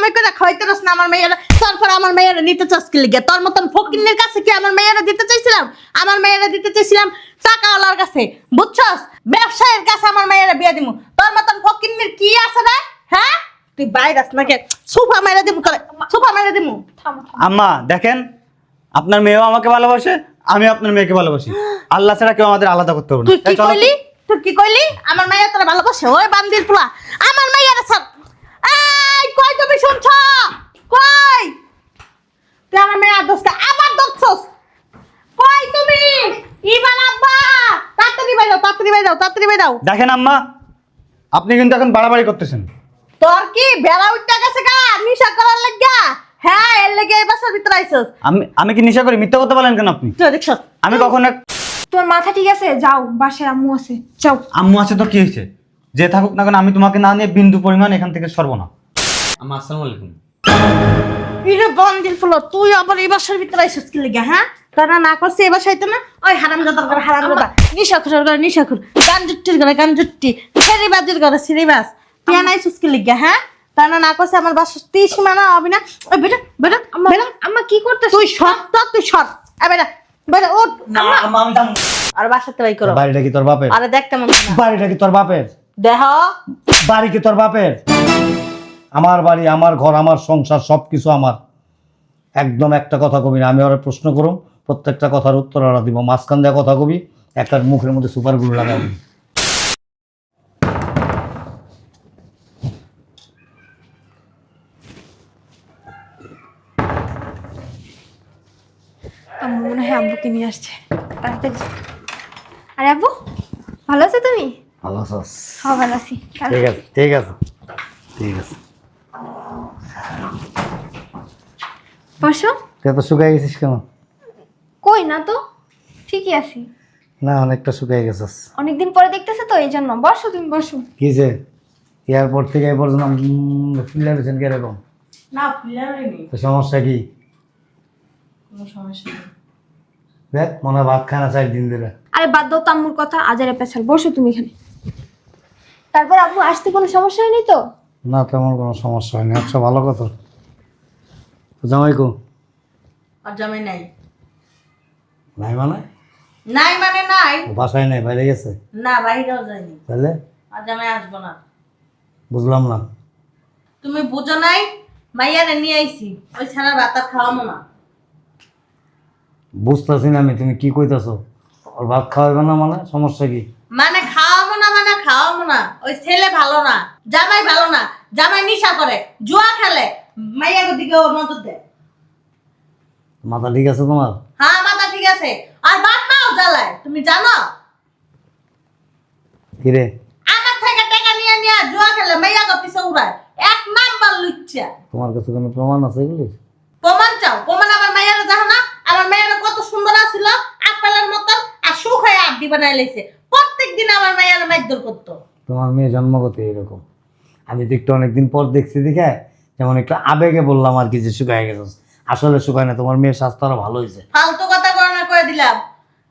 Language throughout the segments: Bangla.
কামাই করে খাইতে রস না আমার মেয়েরা, তারপর আমার মেয়েরা নিতে চাস কি লিগে? তোর মতন ফকিন্নের কাছে কি আমার মেয়েরা দিতে চাইছিলাম? আমার মেয়েরা দিতে চাইছিলাম টাকাওয়ালার কাছে, বুঝছস? ব্যবসায়ীর কাছে আমার মেয়েরা বিয়ে দিমু। তোর মতন ফকিন্নের কি আছে রে? হ্যাঁ, তুই বাইরে আস নাকি? সোফা মেরে দিমু করে, সোফা মেরে দিমু। আম্মা দেখেন, আপনার মেয়েও আমাকে ভালোবাসে, আমি আপনার মেয়েকে ভালোবাসি। আল্লাহ ছাড়া কেউ আমাদের আলাদা করতে পারবে না। তুই কি এই চলো তো। কইলি? তুই কি কইলি? আমার মাইয়া তোরা ভালোবাসে? ওই বান্দির পোলা আমার মাইয়ারে সব। এই কই তুমি শুনছ? কই? তুই আমার মেয়ে দোস্ত আবার দোস্ত। কই তুমি? ইমান আব্বা, তাড়াতাড়ি বাইরাও, তাড়াতাড়ি বাইরাও, তাড়াতাড়ি বাইরাও। দেখেন আম্মা, আপনি কিন্তু এখন বাড়াবাড়ি করতেছেন। তোর কি বেড়া উঠতে গেছে গা নিশা করার লাগা? হ্যাঁ, এর লাগা এই বাসার ভিতরে আইছস। আমি কি নেশা করি? মিথ্যা কথা বলেন কেন আপনি? তুই দেখছ? আমি কখনো তোর মাথা ঠিক আছে? যাও, বাসায় আম্মু আছে, যাও। আম্মু আছে তো কি হয়েছে? যে থাকুক না কেন, আমি তোমাকে না নিয়ে বিন্দু পরিমাণ এখান থেকে সরব না। আম্মা আসসালামু আলাইকুম। ইরে বান্দির পোলা, তুই আবার এই বাসার ভিতরে আইছস কি লাগা? হ্যাঁ, তারা না করছে এই বাসায় তো না। ওই হারামজাদার ঘরে হারামজাদা, নিশাখোরের ঘরে নিশাখোর, গানজুট্টির ঘরে গানজুট্টি, সিরিবাজের ঘরে সিরিবাজ। তুই আনাইছস কি লাগা? হ্যাঁ, তারা না করছে আমার বাসার তুই সীমানা হবে না। ওই বেটা বেটা বেটা, আম্মা কি করতেছ? তুই সর তো, তুই সর। এ বেটা বেটা ওঠ। না আম্মা, আমি যাবো। আর বাসাতে বাই করো। বাড়িটা কি তোর বাপের? আরে দেখ কেমন না। বাড়িটা কি তোর বাপের? দেহ বাড়ি কি তোর বাপের? আমার বাড়ি, আমার ঘর, আমার সংসার, সবকিছু আমার। একদম একটা কথা কবি না। আমি ওরা প্রশ্ন করুম, প্রত্যেকটা কথার উত্তর ওরা দিব। মাঝখান দেওয়া কথা কবি, একটা মুখের মধ্যে সুপার গুলো লাগাবি। আম্মু মনে হয় আব্বুকে নিয়ে আসছে, তাড়াতাড়ি। আরে আব্বু, ভালো আছো তুমি? ভালো আছিস? হ্যাঁ, ভালো আছি। ঠিক আছে, ঠিক আছে, ঠিক আছে। বসো। তুই এত শুকাই গেছিস কেন? কই না তো, ঠিকই আছি। না, অনেকটা শুকাই গেছিস। অনেকদিন পরে দেখতেছে তো, এই জন্য। বসো, তুমি বসো। কি যে এয়ারপোর্ট থেকে এই পর্যন্ত ফিল্ডে রয়েছেন কিরকম? না ফিলারই তো সমস্যা কি? কোনো সমস্যা নেই। দেখ, মনে হয় ভাত খানা 4 দিন ধরে। আরে বাদ দাও তাম্মুর কথা, আজারে পেছাল। বসো তুমি এখানে। তারপর আব্বু আসতে কোনো সমস্যা হয়নি তো? না, তেমন কোনো সমস্যা হয়নি। আচ্ছা, ভালো কথা। তো জামাই কো? আর জামাই নাই। নাই মানে? নাই মানে নাই। ও বাসায় নাই, বাইরে গেছে? না, বাইরেও যায়নি। তাহলে আর জামাই আসবো না। বুঝলাম না। তুমি বুঝো নাই, মাইয়ারে নিয়ে আইছি, ওই ছাড়া ভাত আর খাওয়াবো না। বুঝতেছি না আমি, তুমি কি কইতাছো? ওর ভাত খাওয়াবে না মানে সমস্যা কি? মানে খাওয়াবো না মানে খাওয়াবো না। ওই ছেলে ভালো না, জামাই ভালো না। জামাই নিশা করে, জুয়া খেলে, মাইয়ার দিকে ওর নজর দেয়। মাথা ঠিক আছে তোমার? হ্যাঁ, মাথা ঠিক আছে। আর বাপ মাও জ্বালায়, তুমি জানো? কিরে, আমার থেকে টাকা নিয়ে নিয়ে জুয়া খেলে, মাইয়া পিছে উড়ায়। এক নাম্বার লুচ্চা। তোমার কাছে কোনো প্রমাণ আছে এগুলি? প্রমাণ চাও? প্রমাণ আমার মাইয়ারা দেখো না? আমার মাইয়ারা কত সুন্দর আছিল, আপেলের মতন, আর সুখ হয়ে আড্ডি বানাই লাইছে। প্রত্যেকদিন আমার মাইয়ারা মাইদুর করতো। তোমার মেয়ে জন্মগত এরকম। আমি তো একটু অনেকদিন পর দেখছি, দেখে যেমন একটু আবেগে বললাম আর কি যে শুকায় গেছে। আসলে শুকায় না, তোমার মেয়ের স্বাস্থ্য আরো ভালো হয়েছে। ফালতু কথা করে করে দিলাম।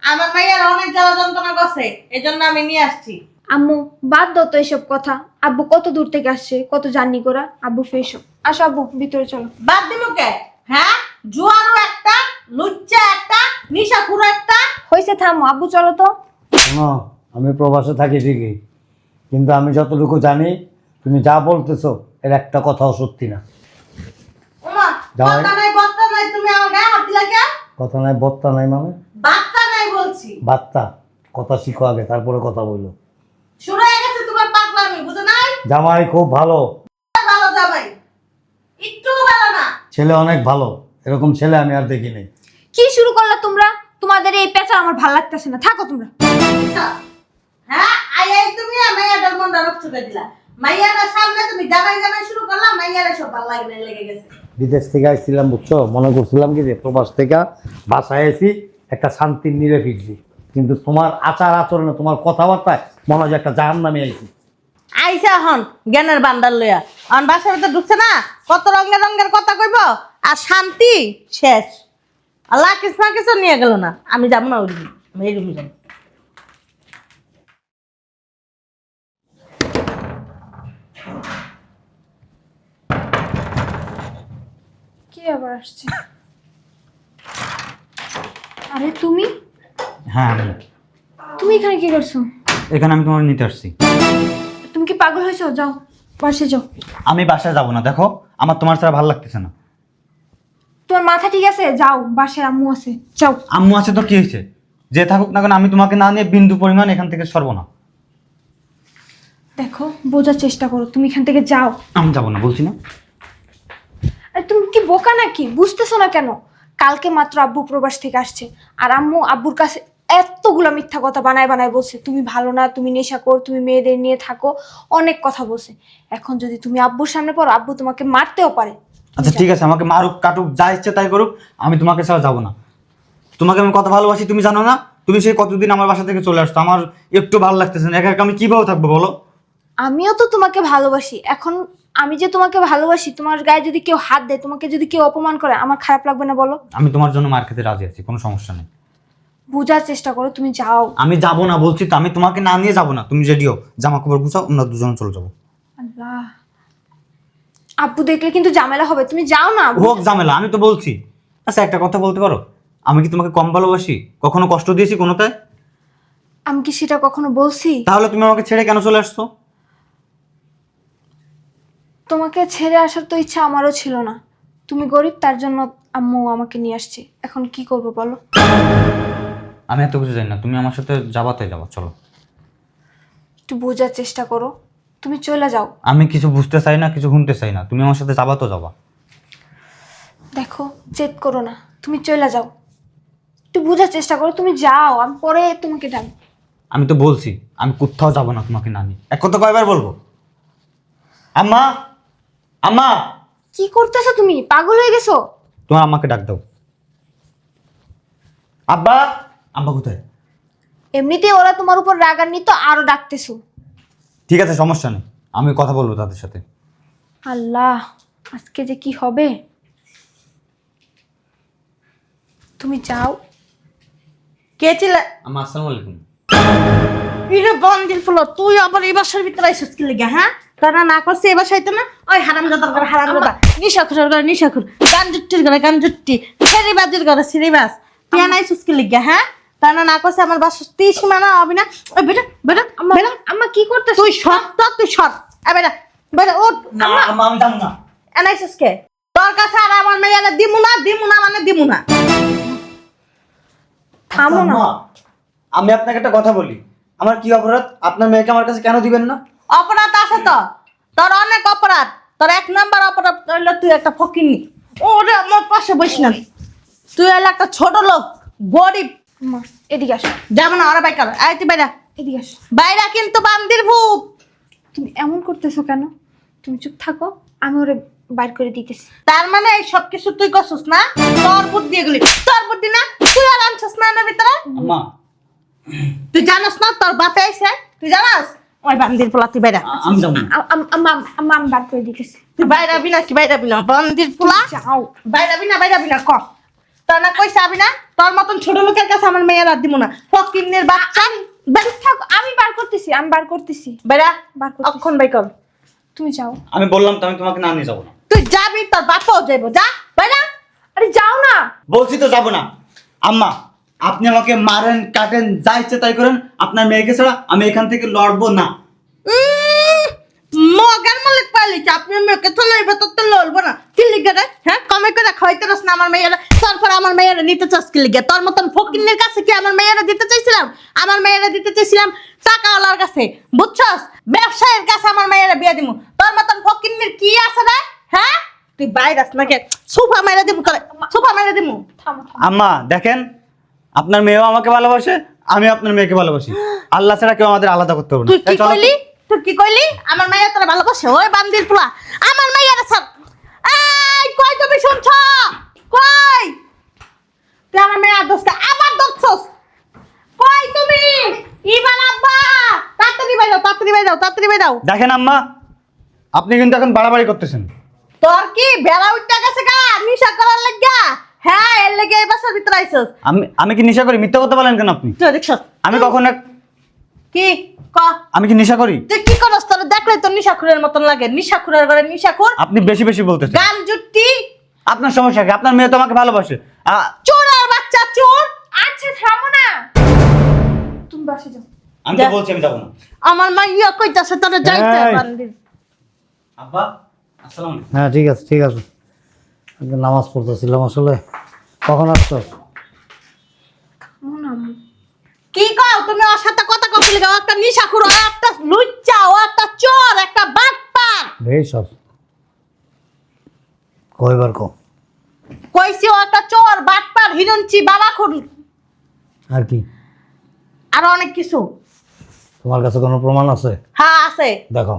আমার মাইয়ারা অনেক জ্বালা যন্ত্রণা করছে, এই জন্য আমি নিয়ে আসছি। আম্মু বাদ দাও তো এইসব কথা। আব্বু কত দূর থেকে আসছে, কত জার্নি করা। আব্বু ফ্রেশ হোক। আসো আব্বু, ভিতরে চলো। বাদ দিমু কে? হ্যাঁ, জুয়ারও একটা, লুচ্চা একটা, নিশাখুরও একটা। হয়েছে, থামো। আব্বু চলো তো। শোনো, আমি প্রবাসে থাকি ঠিকই, কিন্তু আমি যতটুকু জানি তুমি যা বলতেছো এর একটা কথাও সত্যি না। ওমা, জামাই- কথা নাই বত্তা নাই, তুমি আমার গায়ে হাত দিলা কে? কথা নাই বত্তা নাই মানে? বাত্তা নাই বলছি। বাত্তা কথা শিখো আগে, তারপরে কথা বললো। শুরু হয়ে গেছে তোমার পাগলামি, বুঝো নাই? জামাই খুব ভালো, ভালো জামাই, একটু ভালো না। ছেলে অনেক ভালো, এরকম ছেলে আমি আর দেখি নাই। কি শুরু করলা তোমরা? তোমাদের এই পেঁচা আমার ভালো লাগতেছে না, থাকো তোমরা। হ্যাঁ, আই তুমি মাইয়াটার মনটা নষ্ট করে দিলা। মাইয়াটার সামনে তুমি জামাই জামাই শুরু করলা, মাইয়ারে সব ভালো লেগে গেছে। বিদেশ থেকে আসছিলাম, বুঝছো, মনে করছিলাম কি যে প্রবাস থেকে বাসায় এসি একটা শান্তির নিরে ফিরছি, কিন্তু তোমার আচার আচরণে, তোমার কথাবার্তায় মনে হয় যে একটা জাহান্নামে আইছি। আইসা হন জ্ঞানের বান্দার লইয়া, অন বাসার ভিতরে ঢুকছে না, কত রঙের রঙের কথা কইব, আর শান্তি শেষ। আল্লাহ কিছু নিয়ে গেল না, আমি যাবো না ওই রুমে, আমি এই রুমে যাবো। আবার আসছে? আরে তুমি হ্যাঁ আমি তুমি এখানে কি করছো? এখানে আমি তোমার নিতে আসছি। তুমি কি পাগল হয়েছো? যাও বাসে যাও। আমি বাসায় যাবো না, দেখো আমার তোমার ছাড়া ভালো লাগতেছে না। তোমার মাথা ঠিক আছে? যাও, বাসায় আম্মু আছে, যাও। আম্মু আছে তো কি হয়েছে, যে থাকুক না কেন আমি তোমাকে না নিয়ে বিন্দু পরিমাণ এখান থেকে সরবো না। দেখো, বোঝার চেষ্টা করো, তুমি এখান থেকে যাও। আমি যাবো না বলছি না। আরে তুমি কি বোকা নাকি? বুঝতেছো না কেন? কালকে মাত্র আব্বু প্রবাস থেকে আসছে, আর আম্মু আব্বুর কাছে এতগুলো মিথ্যা কথা বানায় বানায় বলছে, তুমি ভালো না, তুমি নেশাখোর, তুমি মেয়েদের নিয়ে থাকো, অনেক কথা বলছে। এখন যদি তুমি আব্বুর সামনে পড়ো, আব্বু তোমাকে মারতেও পারে। আচ্ছা ঠিক আছে, আমাকে মারুক কাটুক যা ইচ্ছে তাই করুক, আমি তোমাকে ছাড়া যাবো না। তোমাকে আমি কত ভালোবাসি তুমি জানো না? তুমি সেই কতদিন আমার বাসা থেকে চলে আসতো, আমার একটু ভালো লাগতেছে না। একা একা আমি কিভাবে থাকবো বলো? আমিও তো তোমাকে ভালোবাসি। এখন আমি যে তোমাকে ভালোবাসি, তোমার গায়ে যদি কেউ হাত দেয়, তোমাকে যদি কেউ অপমান করে, আমার খারাপ লাগবে না বলো? আমি তোমার জন্য মার খেতে রাজি আছি, কোনো সমস্যা নেই। বোঝার চেষ্টা করো, তুমি যাও। আমি যাবো না বলছি তো, আমি তোমাকে না নিয়ে যাবো না। তুমি রেডিও, জামা কাপড় গুছাও, আমরা দুজন চলে যাবো। আল্লাহ, আব্বু দেখলে কিন্তু ঝামেলা হবে, তুমি যাও না। হোক ঝামেলা, আমি তো বলছি। আচ্ছা একটা কথা বলতে পারো, আমি কি তোমাকে কম ভালোবাসি? কখনো কষ্ট দিয়েছি কোনোটায়? আমি কি সেটা কখনো বলছি? তাহলে তুমি আমাকে ছেড়ে কেন চলে আসছো? তোমাকে ছেড়ে আসার তো ইচ্ছা আমারও ছিল না। তুমি গরিব, তার জন্য আম্মু আমাকে নিয়ে আসছে। এখন কি করবো বলো? আমি এত কিছু জানি না, তুমি আমার সাথে যাবাতে যাবো, চলো। একটু বোঝার চেষ্টা করো, তুমি চলে যাও। আমি কিছু বুঝতে চাই না, কিছু শুনতে চাই না, তুমি আমার সাথে যাবা তো যাবা। দেখো, জেদ করো না, তুমি চলে যাও। একটু বোঝার চেষ্টা করো, তুমি যাও, আমি পরে তোমাকে ডাক। আমি তো বলছি আমি কোথাও যাবো না তোমাকে না নিয়ে। এক কথা কয়বার বলবো? আম্মা, আম্মা, কি করতেছো তুমি? পাগল হয়ে গেছো? তোমার আম্মাকে ডাক দাও। আব্বা, আব্বা কোথায়? এমনিতেই ওরা তোমার উপর রাগান্বিত, আরো ডাকতেছো। ঠিক আছে সমস্যা নেই, আমি কথা বলবো তাদের সাথে। আল্লাহ, আজকে যে কি হবে। তুমি যাও। কে ছিল? আম্মা আসসালামু আলাইকুম। ইরে বান্দির ফুল, তুই আবার এই বাসার ভিতরে আইসিস কি লিগা? হ্যাঁ, তারা না করছে এ বাসাইতে না? ওই হারামজাদার ঘরে হারামজাদা, নিশাখুরের ঘরে নিশাখুর, গানজুট্টির ঘরে গানজুট্টি, সিরিবাজের ঘরে সিরিবাজ। তুই আনাইছিস কি লিগা? হ্যাঁ, তারা না করছে আমার বাসার সীমানা হবে না? ওই বেটা বেটা আম্মা, বেটা, আম্মা কি করতেছো? তুই সব তো তুই সব। বেটা বেটা ও না আম্মা আমি যাবো না। আনাইছিস কে? তোর কাছে আর আমার মেয়েরা দিমু না, দিমু না মানে দিমু না। থামো না। আম্মা, আমি আপনাকে একটা কথা বলি, আমার কি অপরাধ? আপনার মেয়েকে আমার কাছে কেন দিবেন না? অপরাধ আছে তো, তোর অনেক অপরাধ। তোর এক নাম্বার অপরাধ হইলো তুই একটা ফকিন্নি। ওরে আমার পাশে বসিস না, তুই হলো একটা ছোট লোক, গরিব। আম্মা, এদিকে আসো, যাবো না, ওরা বাইকার আয়, তুই বাইরা এদিকে আসো। বাইরা, কিন্তু বান্দির ভূত। তুমি এমন করতেছো কেন? তুমি চুপ থাকো, আমি ওরে বাইর করে দিতেছি। তার মানে এই সব কিছু তুই করছিস না? তোর বুদ্ধি এগুলি, তোর বুদ্ধি না? তুই আর আনছিস না এর ভিতরে? আম্মা তুই জানাস না তোর বাপে আইছে? তুই জানাস? ওই বান্দির পোলা, তুই বাইরা, আমি যাবো না। আম্মা, আমি বার করে দিতেছি। তুই বাইরা বিনা, কি বাইরা বিনা? বান্দির পোলা, যাও। বাইরা বিনা ক তোর না কইছে আবি না? তোর মতন ছোট লোকের কাছে আমার মেয়ের আর দিব না। ফকিন্নের বাচ্চা, চুপ থাকো, আমি বার করতেছি, আমি বার করতেছি। বাইরা বার করতেছি। অক্ষণ বাই কর। তুমি যাও। আমি বললাম তো আমি তোমাকে না নিয়ে যাবো না। তুই যাবি, তোর বাপও যাইবো, যা বাইরা। আরে যাও না। বলছি তো যাবো না। আম্মা আপনি আমাকে মারেন কাটেন যা ইচ্ছে তাই করেন, আপনার মেয়েকে ছাড়া আমি এখান থেকে লড়বো না। মগার মালিক পাইলিছে, আপনি মেয়েকে তো লইবে, তোর তো লড়বো না। কি লিখে রে? হ্যাঁ, কমে করে খাইতে রস না আমার মেয়েরা, তারপর আমার মেয়েরা নিতে চাস কি লিখে? তোর মতন ফকিন্নের কাছে কি আমার মেয়েরা দিতে চাইছিলাম? আমার মেয়েরা দিতে চাইছিলাম টাকাওয়ালার কাছে, বুঝছস? ব্যবসায়ীর কাছে আমার মেয়েরা বিয়ে দিমু। তোর মতন ফকিন্নের কি আছে রে? হ্যাঁ, তুই বাইরাস নাকি? সোফা মেরে দিমু তোরে, সোফা মেরে দিমু। থামো, থামো। আম্মা দেখেন, আপনার মেয়েও আমাকে ভালোবাসে, আমি আপনার মেয়েকে ভালোবাসি। আল্লাহ ছাড়া কেউ আমাদের আলাদা করতে পারবে না। তুই কি এই চলো তো। কইলি? তুই কি কইলি? আমার মাইয়া তোরা ভালোবাসে? ওই বান্দির পোলা, আমার মাইয়ারে ছাড়। এই কই তুমি শুনছ? কই? তুই আমার মেয়ের দোস্ত আবার ধরছস? কই তুমি? ইমান আব্বা, তাড়াতাড়ি বাইরাও, তাড়াতাড়ি বাইরাও, তাড়াতাড়ি বাইরাও। দেখেন আম্মা, আপনি কিন্তু এখন বাড়াবাড়ি করতেছেন। তোর কি বেড়া উঠতে গেছে গা নিশা করার লাগা? হ্যাঁ, এর লাগা এই বাসার ভিতরে আইছস। আমি কি নেশা করি? মিথ্যা কথা বলেন কেন আপনি? তুই দেখছস? আমি কখনো কি ক? আমি কি নেশা করি? তুই কি করস? তোর দেখলে তো নিশাখুরের মতন লাগে। নিশাখুরের ঘরে নিশাখুর, আপনি বেশি বেশি বলতেছেন। গান জুট্টি, আপনার সমস্যা কি? আপনার মেয়ে তো আমাকে ভালোবাসে। চোর আর বাচ্চা চোর। আচ্ছা থামো না, তুমি বাসে যাও। আমি তো বলছি আমি যাবো না। আমার মাইয়া কইতাছে তোরে যাইতে এই। বান্দির। আব্বা আসসালামু আলাইকুম। হ্যাঁ ঠিক আছে ঠিক আছে। আমি নামাজ পড়তেছিলাম আসলে। কখন আসছো? কেমন আম্মু? কি কও তুমি ওর সাথে কথা কইতে লাগা? ও একটা নিশাখুর, ও একটা লুচ্চা, ও একটা চোর, একটা বাটপার। এই সব কয়বার কো? কইছি ও একটা চোর, বাটপার, হিরঞ্চি, বাবাখুর, আর কি? আর অনেক কিছু। তোমার কাছে কোনো প্রমাণ আছে? হ্যাঁ আছে। দেখো,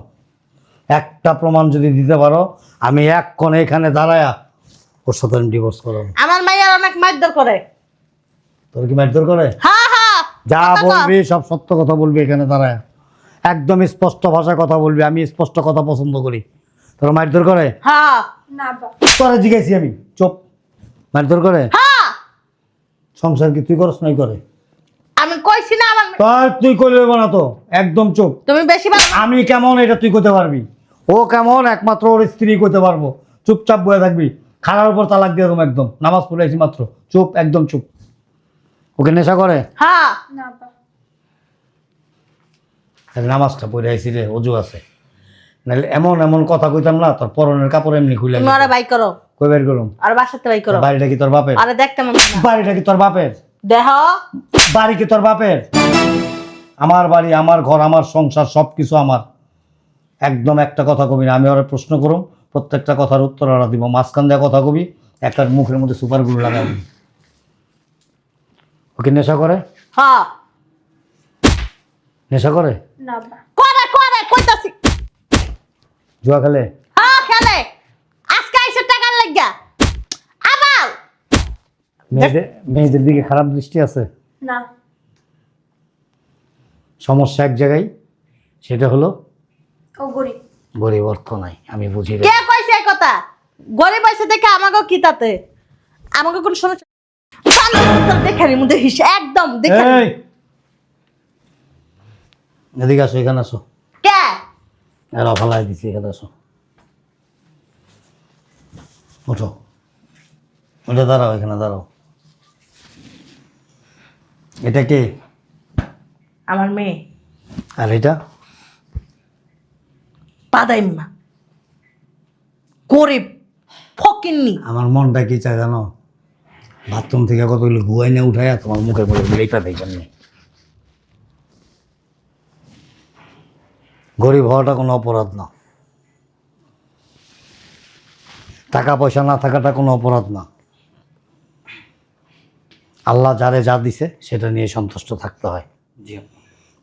একটা প্রমাণ যদি দিতে পারো আমি এক্ষণ এখানে দাঁড়ায়া ওর সাথে আমি ডিভোর্স করাবো। আমার মাইয়ার অনেক মারধর করে। তোর কি মারধর করে? হ্যাঁ হ্যাঁ যা কথা কও। বলবি সব সত্য কথা বলবি এখানে দাঁড়ায়, একদম স্পষ্ট ভাষায় কথা বলবি। আমি স্পষ্ট কথা পছন্দ করি। তোর মারধর করে? হ্যাঁ না আব্বা। তোরা জিজ্ঞাসি আমি, চুপ। মারধর করে? হ্যাঁ সংসার কি তুই করস নাই করে? আমি কইছি না আমার তোর তুই করবে না তো, একদম চুপ। তুমি বেশি ভালো। আমি কেমন এটা তুই করতে পারবি, ও কেমন একমাত্র ওর স্ত্রী করতে পারবো। চুপচাপ বয়ে থাকবি, খাড়ার উপর তালাক দিয়ে দেবো একদম। নামাজ পড়েছি মাত্র, চুপ একদম চুপ। ওকে নেশা করে? হ্যাঁ না আব্বা। তাহলে নামাজটা পড়ে আইসি রে, অজু আছে। নাহলে এমন এমন কথা কইতাম না, তোর পরনের কাপড় এমনি খুলে তুমি ওরে বাই করো, কই বের করুম। আর বাসাতে বাই করো। বাড়িটা কি তোর বাপের? আরে দেখতে মন না। বাড়িটা কি তোর বাপের? দেহ বাড়ি কি তোর বাপের? আমার বাড়ি, আমার ঘর, আমার সংসার, সব কিছু আমার। একদম একটা কথা কবি না। আমি ওরা প্রশ্ন করুম, প্রত্যেকটা কথার উত্তর ওরা দিব। মাঝখান দিয়ে কথা কবি, একটা মুখের মধ্যে সুপার গুলো লাগাবি। ওকে নেশা করে? হ্যাঁ নেশা করে? না আব্বা। করে করে কইতাছি। জুয়া খেলে? হ্যাঁ খেলে। আজকে আইছে টাকার লাগা। আবার মেয়েদের দিকে খারাপ দৃষ্টি আছে? না। সমস্যা এক জায়গায়, সেটা হলো ও গরিব। গরিব, অর্থ নাই। আমি বুঝি রে। কে কইছে এই কথা? গরিব হইছে দেখে আমাকে কি তাতে? আমাকে কোন সমস্যা দেখে নি মুদে হিস একদম দেখে নি। এই এদিকে আসো, এখানে আসো। কে? এরা ফালাই দিছি, এখানে আসো। ওঠো, ওটা দাঁড়াও, এখানে দাঁড়াও। এটা কে? আমার মেয়ে আর এটা? পাদাইম্মা, গরিব ফকিন্নি। আমার মনটা কি চায় জানো? বাথরুম থেকে কতগুলো গুয়াই নিয়ে উঠাইয়া তোমার মুখের মধ্যে লেপা দেয় জন্য। গরিব হওয়াটা কোনো অপরাধ না, টাকা পয়সা না থাকাটা কোনো অপরাধ না। আল্লাহ যারে যা দিছে সেটা নিয়ে সন্তুষ্ট থাকতে হয়। জি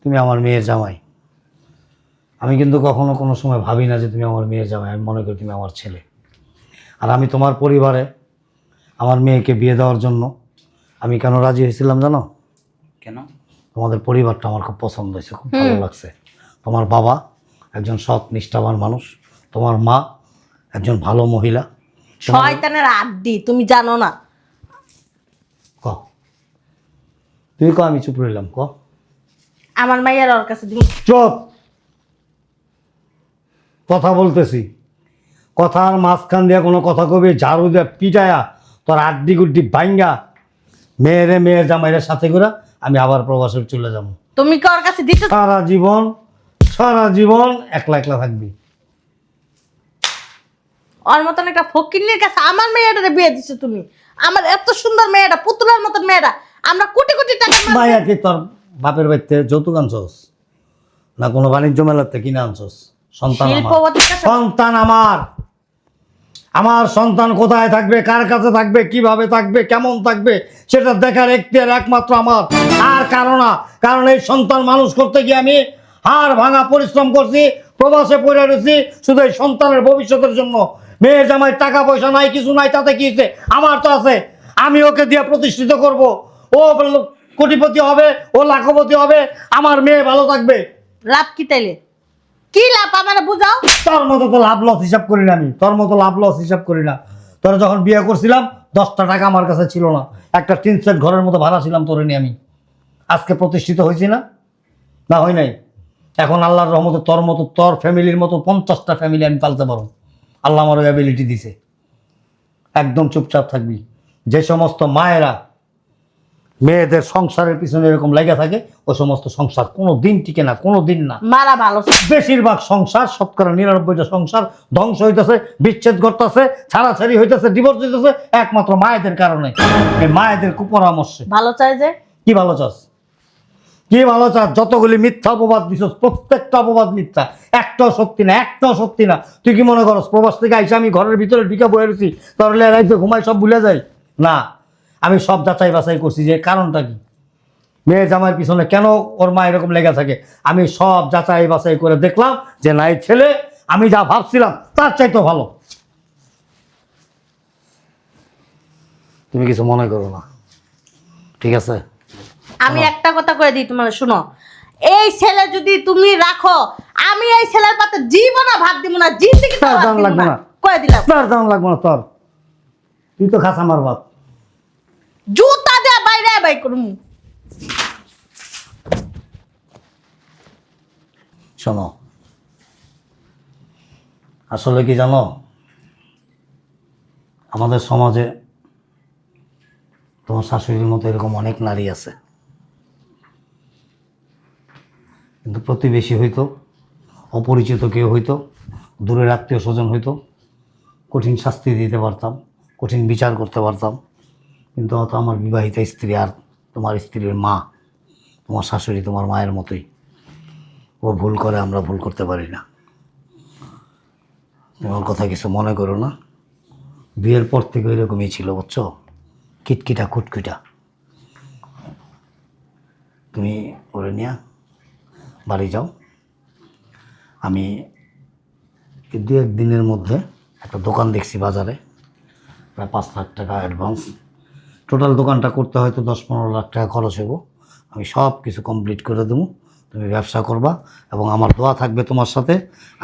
তুমি আমার মেয়ের জামাই, আমি কিন্তু কখনো কোনো সময় ভাবি না যে তুমি আমার মেয়ের জামাই। আমি মনে করি তুমি আমার ছেলে। আর আমি তোমার পরিবারে আমার মেয়েকে বিয়ে দেওয়ার জন্য আমি কেন রাজি হয়েছিলাম জানো? কেন? তোমাদের পরিবারটা আমার খুব পছন্দ হয়েছে, খুব ভালো লাগছে। তোমার বাবা একজন সৎ নিষ্ঠাবান মানুষ, তোমার মা একজন ভালো মহিলা। শয়তানের আড্ডি, তুমি জানো না? ক তুই ক, আমি চুপ রইলাম। ক আমার মাইয়ার ওর কাছে তুমি চুপ, কথা বলতেছি। কথার মাঝখান দিয়ে কোনো কথা কবি, ঝাড়ু দিয়ে পিটায়া তোর আড্ডি গুড্ডি ভাঙ্গা মেয়েরে মেয়ের জামাইয়ের সাথে করে আমি আবার প্রবাসে চলে যাব। তুমি কি ওর কাছে দিতে? সারা জীবন একলা একলা থাকবি। ওর মতন একটা ফকিন্নির কাছে আমার মেয়েটারে বিয়ে দিছো তুমি। আমার এত সুন্দর মেয়েটা, পুতুলের মতন মেয়েটা, আমরা কোটি কোটি টাকা ভাইয়া কি তোর বাপের বাড়িতে যৌতুক আনছস না কোনো বাণিজ্য মেলাতে কিনে আনছস? সন্তান আমার, শিল্পপতির কাছে। সন্তান আমার। আমার সন্তান কোথায় থাকবে, কার কাছে থাকবে, কিভাবে থাকবে, কেমন থাকবে, সেটা দেখার এখতিয়ার একমাত্র আমার, আর কারো না। কারণ এই সন্তান মানুষ করতে গিয়ে আমি হাড় ভাঙা পরিশ্রম করছি, প্রবাসে পড়ে রয়েছি শুধু এই সন্তানের ভবিষ্যতের জন্য। মেয়ের জামাই টাকা পয়সা নাই, কিছু নাই, তাতে কি হয়েছে? আমার তো আছে। আমি ওকে দিয়ে প্রতিষ্ঠিত করব, ও কোটিপতি হবে, ও লাখপতি হবে, আমার মেয়ে ভালো থাকবে। লাভ কি তাইলে? কি লাভ আমার বুঝাও? তোর মতো তো লাভ লস হিসাব করি না আমি, তোর মতো লাভ লস হিসাব করি না। তোরা যখন বিয়ে করছিলাম 10টা টাকা আমার কাছে ছিল না, একটা টিন সেট ঘরের মতো ভাড়া ছিলাম তোরে নিয়ে আমি। আজকে প্রতিষ্ঠিত হয়েছি না? না হয় নাই? এখন আল্লাহর রহমতে তোর মতো, তোর ফ্যামিলির মতো 50টা ফ্যামিলি আমি পালতে পারো। আল্লাহ আমার অ্যাবিলিটি দিছে। একদম চুপচাপ থাকবি। যে সমস্ত মায়েরা মেয়েদের সংসারের পিছনে এরকম লেগে থাকে, ও সমস্ত সংসার কোনো দিন টিকে না, কোনো দিন না। মারা ভালো ছিল। বেশিরভাগ সংসার, শতকরা 99টা সংসার ধ্বংস হইতেছে, বিচ্ছেদ ঘটতেছে, ছাড়াছাড়ি হইতেছে, ডিভোর্স হইতেছে একমাত্র মায়েদের কারণে, এই মায়েদের কুপরামর্শে। ভালো চাই যে কি ভালো চাস? কি ভালো চাস? যতগুলি মিথ্যা অপবাদ দিছস, প্রত্যেকটা অপবাদ মিথ্যা, একটাও সত্যি না, একটাও সত্যি না। তুই কি মনে করস প্রবাস থেকে আইসা আমি ঘরের ভিতরে ঢুকে বয়ে রয়েছি, তোর রাইতে ঘুমাই সব ভুলে যাই? না, আমি সব যাচাই বাছাই করছি যে কারণটা কি, মেয়ে জামাইয়ের পিছনে কেন ওর মা এরকম লেগে থাকে। আমি সব যাচাই বাছাই করে দেখলাম যে না, এই ছেলে আমি যা ভাবছিলাম তার চাইতো ভালো। তুমি কিছু মনে করো না, ঠিক আছে? আমি একটা কথা কয়ে দিই তোমার, শুনো, এই ছেলে যদি তুমি রাখো, আমি এই ছেলের পাতে জীবনে ভাত দিব না, জিন্দগি তার দাম লাগবে না, কয়ে দিলাম। তার দাম লাগবে না তোর। তুই তো খাস আমার বাপ। জুতা দিয়ে বাইরে বাই করুম। শোনো, আসলে কি জানো, আমাদের সমাজে তোমার শাশুড়ির মতো এরকম অনেক নারী আছে, কিন্তু প্রতিবেশী হইতো, অপরিচিত কেউ হইতো, দূরের আত্মীয় স্বজন হইতো, কঠিন শাস্তি দিতে পারতাম, কঠিন বিচার করতে পারতাম। কিন্তু অত আমার বিবাহিতা স্ত্রী আর তোমার স্ত্রীর মা, তোমার শাশুড়ি তোমার মায়ের মতোই, ও ভুল করে, আমরা ভুল করতে পারি না। তোমার কথা কিছু মনে করো না, বিয়ের পর থেকে এরকমই ছিল, বুঝছো? কিটকিটা খুটকিটা। তুমি ওরে নিয়ে বাড়ি যাও, আমি দু একদিনের মধ্যে একটা দোকান দেখছি বাজারে, প্রায় 5 লাখ টাকা অ্যাডভান্স। টোটাল দোকানটা করতে হয়তো 10-15 লাখ টাকা খরচ হবো। আমি সব কিছু কমপ্লিট করে দেবো, তুমি ব্যবসা করবা এবং আমার দোয়া থাকবে তোমার সাথে।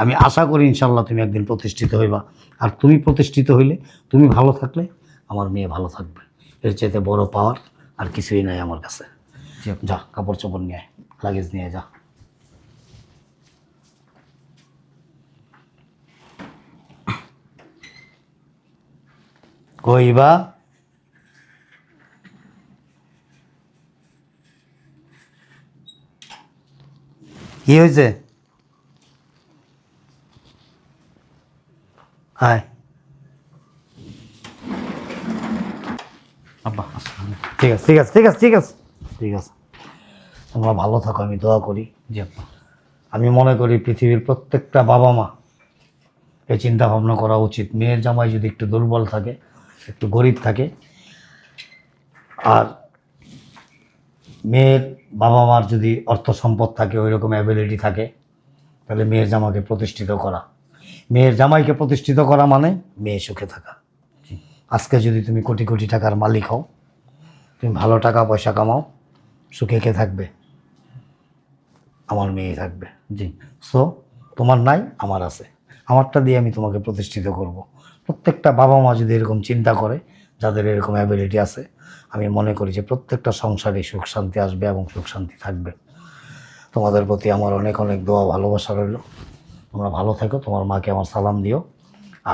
আমি আশা করি ইনশাল্লাহ তুমি একদিন প্রতিষ্ঠিত হইবা। আর তুমি প্রতিষ্ঠিত হইলে, তুমি ভালো থাকলে আমার মেয়ে ভালো থাকবে। এর চাইতে বড় পাওয়ার আর কিছুই নাই আমার কাছে। যা, কাপড় চোপড় নিয়ে আয়, লাগেজ নিয়ে যা। কইবা কি হয়েছে? হায় আব্বা আসসালামু আলাইকুম। ঠিক আছে, ঠিক আছে, ঠিক আছে, ঠিক আছে, ঠিক আছে। তোমরা ভালো থাকো, আমি দোয়া করি। জি আব্বা। আমি মনে করি পৃথিবীর প্রত্যেকটা বাবা মা এই চিন্তা ভাবনা করা উচিত, মেয়ের জামাই যদি একটু দুর্বল থাকে, একটু গরিব থাকে, আর মেয়ের বাবা মার যদি অর্থ সম্পদ থাকে, ওই রকম অ্যাবিলিটি থাকে, তাহলে মেয়ের জামাইকে প্রতিষ্ঠিত করা, মেয়ের জামাইকে প্রতিষ্ঠিত করা মানে মেয়ে সুখে থাকা। আজকে যদি তুমি কোটি কোটি টাকার মালিক হও, তুমি ভালো টাকা পয়সা কামাও, সুখে কে থাকবে? আমার মেয়ে থাকবে। জি। সো তোমার নাই, আমার আছে, আমারটা দিয়ে আমি তোমাকে প্রতিষ্ঠিত করব। প্রত্যেকটা বাবা মা যদি এরকম চিন্তা করে, যাদের এরকম অ্যাবিলিটি আছে, আমি মনে করি যে প্রত্যেকটা সংসারে সুখ শান্তি আসবে এবং সুখ শান্তি থাকবে। তোমাদের প্রতি আমার অনেক অনেক দোয়া ভালোবাসা রইল। তোমরা ভালো থাকো, তোমার মাকে আমার সালাম দিও,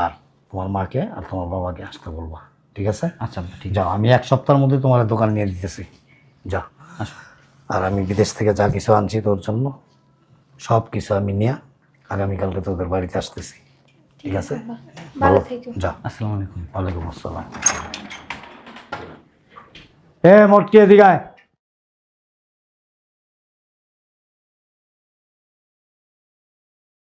আর তোমার মাকে আর তোমার বাবাকে আসতে বলবা, ঠিক আছে? আচ্ছা আব্বা, ঠিক যাও, আমি 1 সপ্তাহের মধ্যে তোমার দোকান নিয়ে দিতেছি, যা। আসো। আর আমি বিদেশ থেকে যা কিছু আনছি তোর জন্য, সব কিছু আমি নিয়ে আগামীকালকে তোদের বাড়িতে আসতেছি, ঠিক আছে? ভালো থেকো। যা। আসসালামু আলাইকুম। ওয়ালাইকুম আসসালাম। মোটকে দিগায়